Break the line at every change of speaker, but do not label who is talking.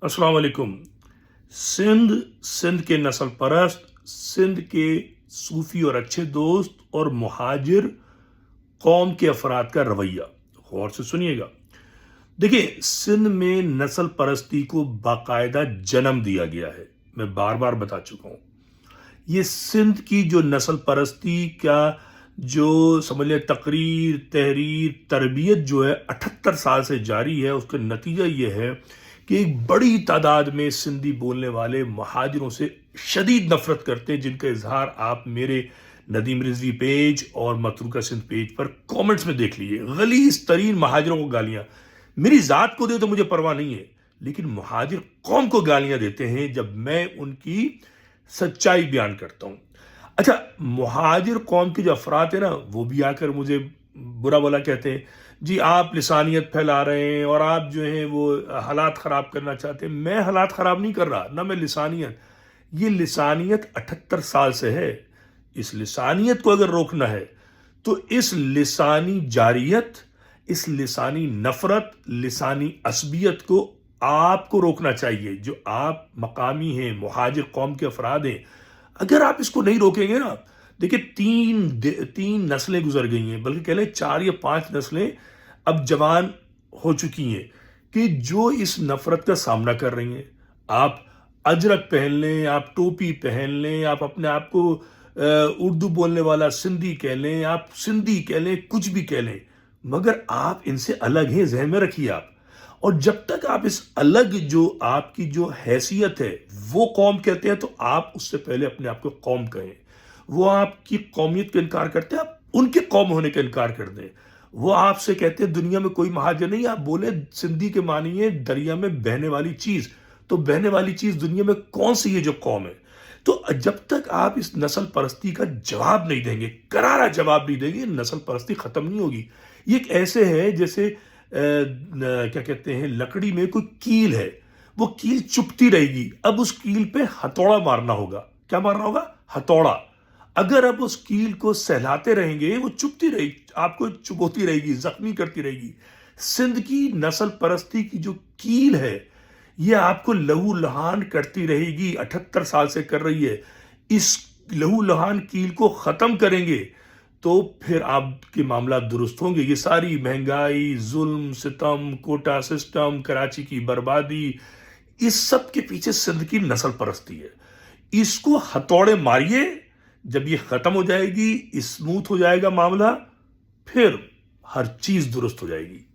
अस्सलाम वालेकुम। सिंध के नस्ल परस्त, सिंध के सूफी और अच्छे दोस्त और मुहाजिर कौम के अफराद का रवैया। गौर से सुनिएगा। देखिए, सिंध में नस्ल परस्ती को बाकायदा जन्म दिया गया है। मैं बार बार बता चुका हूं। ये सिंध की जो नस्ल परस्ती का जो समझ लें तकरीर, तहरीर, तरबियत जो है 78 साल से जारी है, उसका नतीजा ये है कि एक बड़ी तादाद में सिंधी बोलने वाले महाजिरों से शदीद नफरत करते हैं, जिनका इजहार आप मेरे नदीम रिजवी पेज और मतरूका सिंध पेज पर कमेंट्स में देख लीजिए। गलीज तरीन महाजिरों को गालियां, मेरी जात को दे तो मुझे परवाह नहीं है, लेकिन महाजिर कौम को गालियां देते हैं जब मैं उनकी सच्चाई बयान करता हूं। अच्छा, मुहाजिर कौम के जो अफराद है ना, वो भी आकर मुझे बुरा भला कहते हैं, जी आप लिसानियत फैला रहे हैं और आप जो है वो हालात ख़राब करना चाहते हैं। मैं हालात ख़राब नहीं कर रहा, ना मैं लिसानियत। ये लिसानियत 78 साल से है। इस लिसानियत को अगर रोकना है तो इस लिसानी जारियत, इस लिसानी नफरत, लिसानी असबियत को आपको रोकना चाहिए। जो आप मकामी हैं, मुहाजिर कौम के अफराद हैं, अगर आप इसको नहीं रोकेंगे ना, देखिए तीन नस्लें गुजर गई हैं, बल्कि कह लें 4 या 5 नस्लें अब जवान हो चुकी हैं कि जो इस नफरत का सामना कर रही हैं। आप अजरक पहन लें, आप टोपी पहन लें, आप अपने आप को उर्दू बोलने वाला सिंधी कह लें, आप सिंधी कह लें, कुछ भी कह लें, मगर आप इनसे अलग हैं, ज़हन में रखिए आप। और जब तक आप इस अलग जो आपकी जो हैसियत है वो कौम कहते हैं, तो आप उससे पहले अपने आप को कौम कहें। वो आपकी कौमियत का इनकार करते हैं, आप उनके कौम होने का इनकार कर दें। वो आपसे कहते हैं दुनिया में कोई महाजर नहीं, आप बोले सिंधी के मानिए दरिया में बहने वाली चीज। तो बहने वाली चीज दुनिया में कौन सी है जो कौम है? तो जब तक आप इस नस्ल परस्ती का जवाब नहीं देंगे, करारा जवाब नहीं देंगे, नस्ल परस्ती खत्म नहीं होगी। ये एक ऐसे है जैसे क्या कहते हैं, लकड़ी में कोई कील है, वो कील चुपती रहेगी, अब उस कील पे हथौड़ा मारना होगा। क्या मारना होगा? हथौड़ा। अगर आप उस कील को सहलाते रहेंगे, वो चुपती रहेगी, आपको चुभोती रहेगी, जख्मी करती रहेगी। सिंध की नस्ल परस्ती की जो कील है, ये आपको लहू लहान करती रहेगी, 78 साल से कर रही है। इस लहू लहान कील को खत्म करेंगे तो फिर आपके मामला दुरुस्त होंगे। ये सारी महंगाई, जुल्म, सितम, कोटा सिस्टम, कराची की बर्बादी, इस सब के पीछे सिंध की नस्ल परस्ती है। इसको हथौड़े मारिए, जब ये खत्म हो जाएगी, स्मूथ हो जाएगा मामला, फिर हर चीज दुरुस्त हो जाएगी।